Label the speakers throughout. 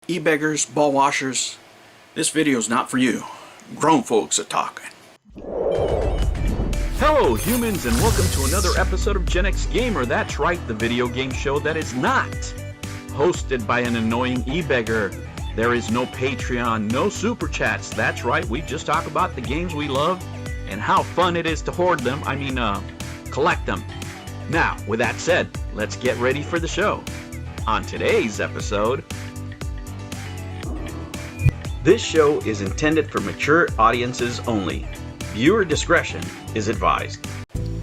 Speaker 1: E-beggars, ball washers, this video is not for you. Grown folks are talking.
Speaker 2: Hello humans, and welcome to another episode of Gen X Gamer. That's right, the video game show that is not hosted by an annoying e-beggar. There is no Patreon, no super chats. That's right, we just talk about the games we love and how fun it is to hoard them, collect them. Now, with that said, let's get ready for the show. On today's episode, this show is intended for mature audiences only. Viewer discretion is advised.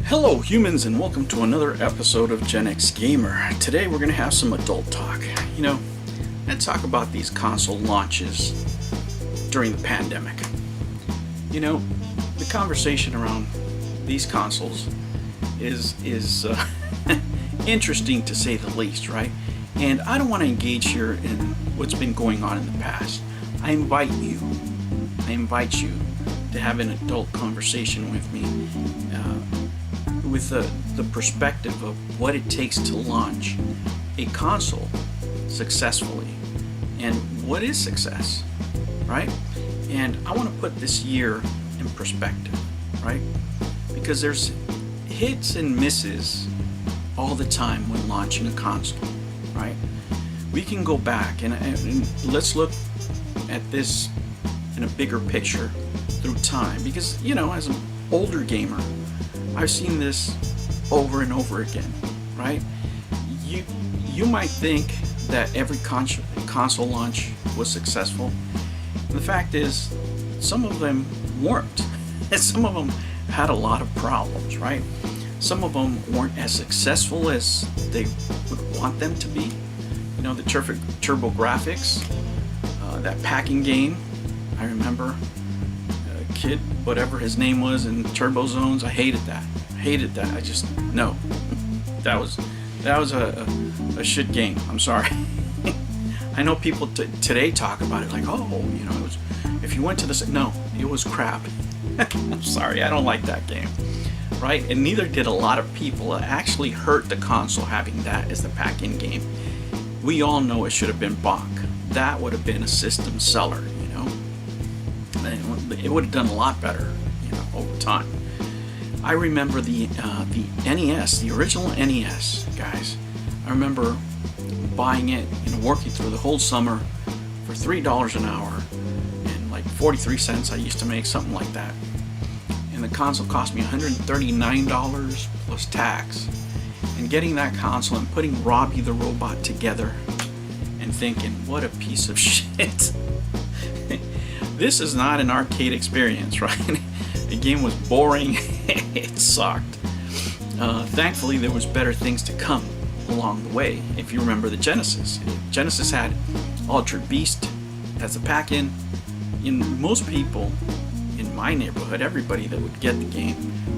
Speaker 1: Hello humans, and welcome to another episode of Gen X Gamer. Today we're going to have some adult talk. Let's talk about these console launches during the pandemic. The conversation around these consoles is interesting to say the least, right? And I don't want to engage here in what's been going on in the past. I invite you to have an adult conversation with me with the perspective of what it takes to launch a console successfully and what is success, right? And I want to put this year in perspective, right? Because there's hits and misses all the time when launching a console, right? We can go back and let's look at this in a bigger picture through time, because as an older gamer, I've seen this over and over again, right? You might think that every console launch was successful. And the fact is, some of them weren't. Some of them had a lot of problems, right? Some of them weren't as successful as they would want them to be. The Turbo Graphics, that packing game. I remember a kid, whatever his name was, in Turbo Zones. I hated that. I just, no. That was a shit game. I'm sorry. I know people today talk about it like, oh, it was, if you went to this, no, it was crap. I'm sorry, I don't like that game. Right? And neither did a lot of people. It actually hurt the console having that as the pack-in game. We all know it should have been Bach. That would have been a system seller, It would have done a lot better, over time. I remember the NES, the original NES, guys. I remember buying it and working through the whole summer for $3 an hour and like 43 cents I used to make, something like that. And the console cost me $139 plus tax. And getting that console and putting Robbie the Robot together and thinking, what a piece of shit. This is not an arcade experience, right? The game was boring. It sucked. Thankfully, there was better things to come along the way. If you remember the Genesis. Genesis had Altered Beast as a pack-in. Most people in my neighborhood, everybody that would get the game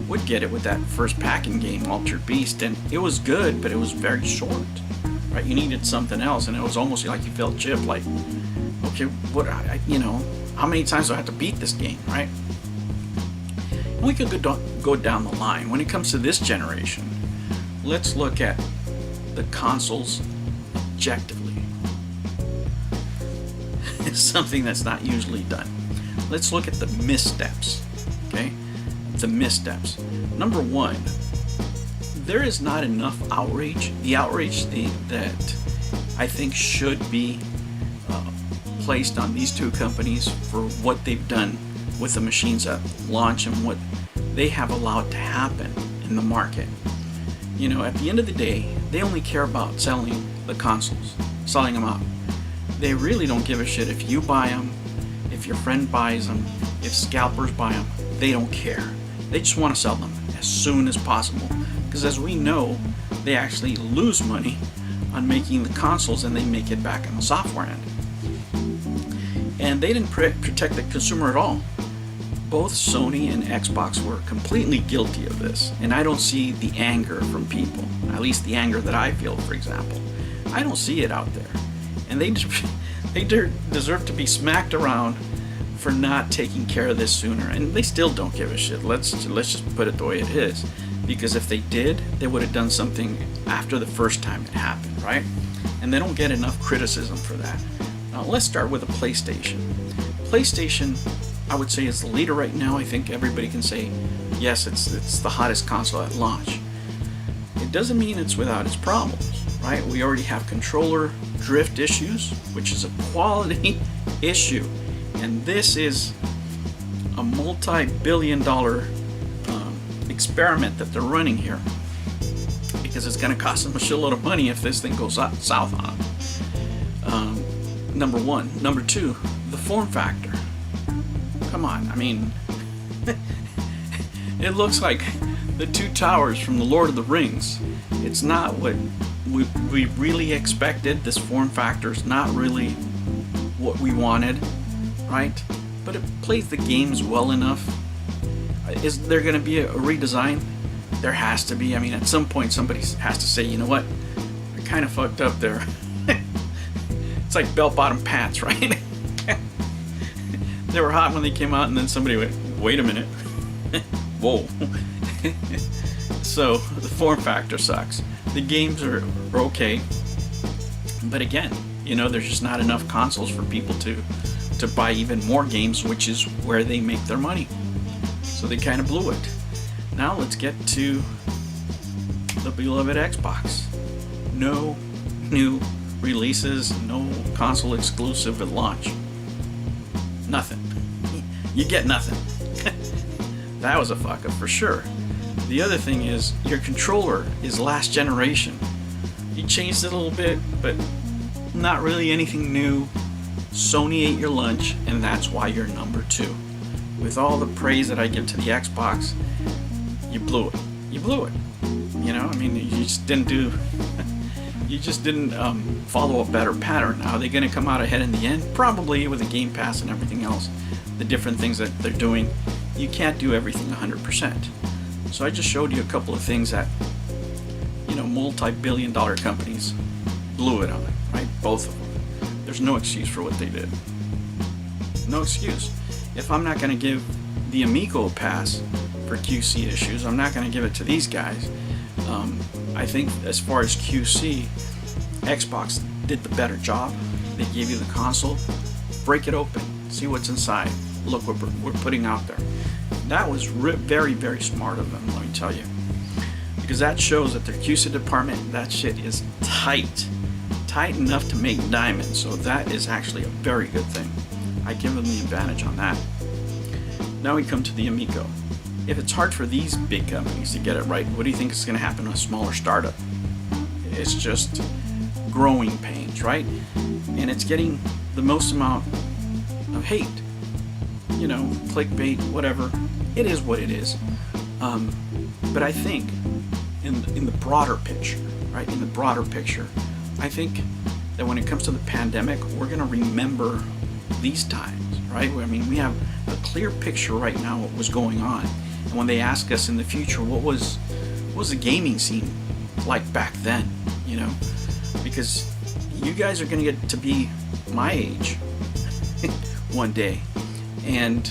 Speaker 1: would get it with that first pack-in game, Altered Beast, and it was good, but it was very short, right? You needed something else, and it was almost like you felt chipped, like, okay, what, how many times do I have to beat this game, right? And we could go down the line. When it comes to this generation, let's look at the consoles objectively. It's something that's not usually done. Let's look at the missteps, okay? The missteps. Number one, there is not enough outrage. The outrage that I think should be placed on these two companies for what they've done with the machines at launch and what they have allowed to happen in the market. At the end of the day, they only care about selling the consoles, selling them out. They really don't give a shit if you buy them, if your friend buys them, if scalpers buy them. They don't care. They just want to sell them as soon as possible. Because as we know, they actually lose money on making the consoles and they make it back on the software end. And they didn't protect the consumer at all. Both Sony and Xbox were completely guilty of this. And I don't see the anger from people. At least the anger that I feel, for example. I don't see it out there. And they deserve to be smacked around for not taking care of this sooner, and they still don't give a shit. Let's just put it the way it is, because if they did, they would have done something after the first time it happened, right? And they don't get enough criticism for that. Let's start with a PlayStation. PlayStation, I would say, is the leader right now. I think everybody can say, yes, it's the hottest console at launch. It doesn't mean it's without its problems, right? We already have controller drift issues, which is a quality issue. And this is a multi-billion-dollar experiment that they're running here, because it's going to cost them a shitload of money if this thing goes south on them. Number one. Number two, the form factor. Come on, I mean, it looks like the two towers from the Lord of the Rings. It's not what we really expected. This form factor is not really what we wanted, right? But it plays the games well enough. Is there going to be a redesign? There has to be. I mean, at some point somebody has to say, you know what, I kind of fucked up there. It's like bell-bottom pants, right? They were hot when they came out, and then somebody went, wait a minute. Whoa. So the form factor sucks. The games are okay, but again, you know, there's just not enough consoles for people to buy even more games, which is where they make their money. So they kind of blew it. Now let's get to the beloved Xbox. No new releases, no console exclusive at launch. Nothing. You get nothing. That was a fuck up for sure. The other thing is, your controller is last generation. You changed it a little bit, but not really anything new. Sony ate your lunch, and that's why you're number 2. With all the praise that I give to the Xbox, you blew it. You blew it. You know, I mean, you just didn't do. You just didn't follow a better pattern. Are they going to come out ahead in the end? Probably, with the Game Pass and everything else, the different things that they're doing. You can't do everything 100%. So I just showed you a couple of things that, you know, multi-billion-dollar companies blew it on, right? Both of them. There's no excuse for what they did. No excuse. If I'm not going to give the Amico a pass for QC issues, I'm not going to give it to these guys. I think as far as QC, Xbox did the better job. They gave you the console, break it open, see what's inside, look what we're putting out there. That was very, very smart of them, let me tell you. Because that shows that their QC department, that shit is tight. Tight enough to make diamonds, so that is actually a very good thing. I give them the advantage on that. Now we come to the Amico. If it's hard for these big companies to get it right, what do you think is going to happen to a smaller startup? It's just growing pains, right? And it's getting the most amount of hate. You know, clickbait, whatever. It is what it is. But I think in the broader picture, right? In the broader picture, I think that when it comes to the pandemic, we're going to remember these times, right? I mean, we have a clear picture right now what was going on. And when they ask us in the future, what was the gaming scene like back then, you know? Because you guys are going to get to be my age one day. And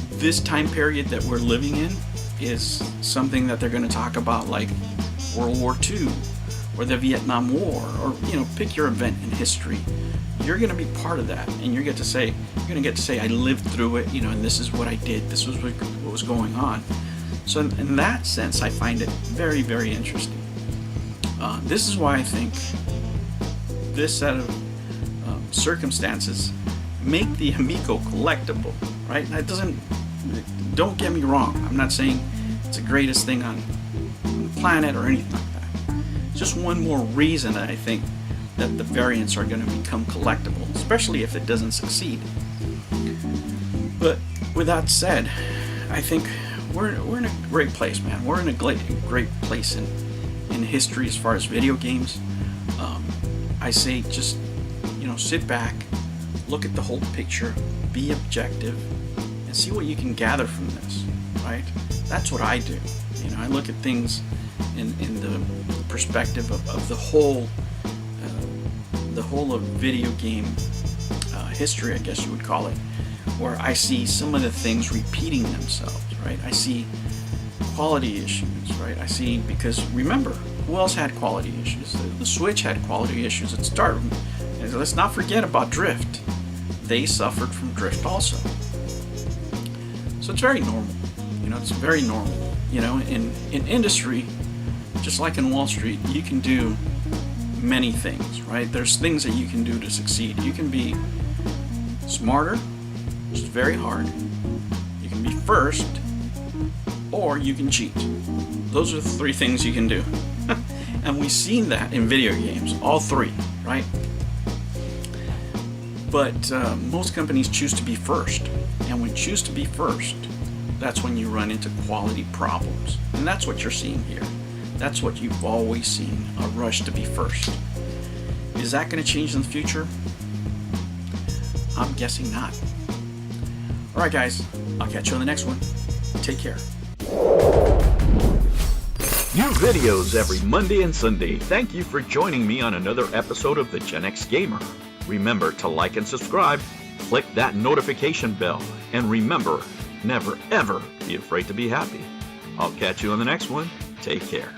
Speaker 1: this time period that we're living in is something that they're going to talk about, like World War II or the Vietnam War, or, you know, pick your event in history. You're going to be part of that, and you're going to get to say, I lived through it, you know, and this is what I did. This was what was going on. So in that sense, I find it very, very interesting. This is why I think this set of circumstances make the Amico collectible, right? That don't get me wrong. I'm not saying it's the greatest thing on the planet or anything like that. It's just one more reason that I think that the variants are going to become collectible, especially if it doesn't succeed. But with that said, I think we're in a great place, man. We're in a great place in history as far as video games. I say just, you know, sit back, look at the whole picture, be objective, and see what you can gather from this, right? That's what I do. You know, I look at things in the perspective of the whole of video game history, I guess you would call it, where I see some of the things repeating themselves, right? I see quality issues, right? I see, because remember, who else had quality issues? The Switch had quality issues at start. let's not forget about drift. They suffered from drift also. So it's very normal. It's very normal. In industry, just like in Wall Street, you can do many things, right? There's things that you can do to succeed. You can be smarter, which is very hard. You can be first, or you can cheat. Those are the three things you can do. And we've seen that in video games, all three, right? But most companies choose to be first. And when you choose to be first, that's when you run into quality problems. And that's what you're seeing here. That's what you've always seen, a rush to be first. Is that going to change in the future? I'm guessing not. All right, guys, I'll catch you on the next one. Take care.
Speaker 2: New videos every Monday and Sunday. Thank you for joining me on another episode of the Gen X Gamer. Remember to like and subscribe, click that notification bell, and remember, never ever be afraid to be happy. I'll catch you on the next one. Take care.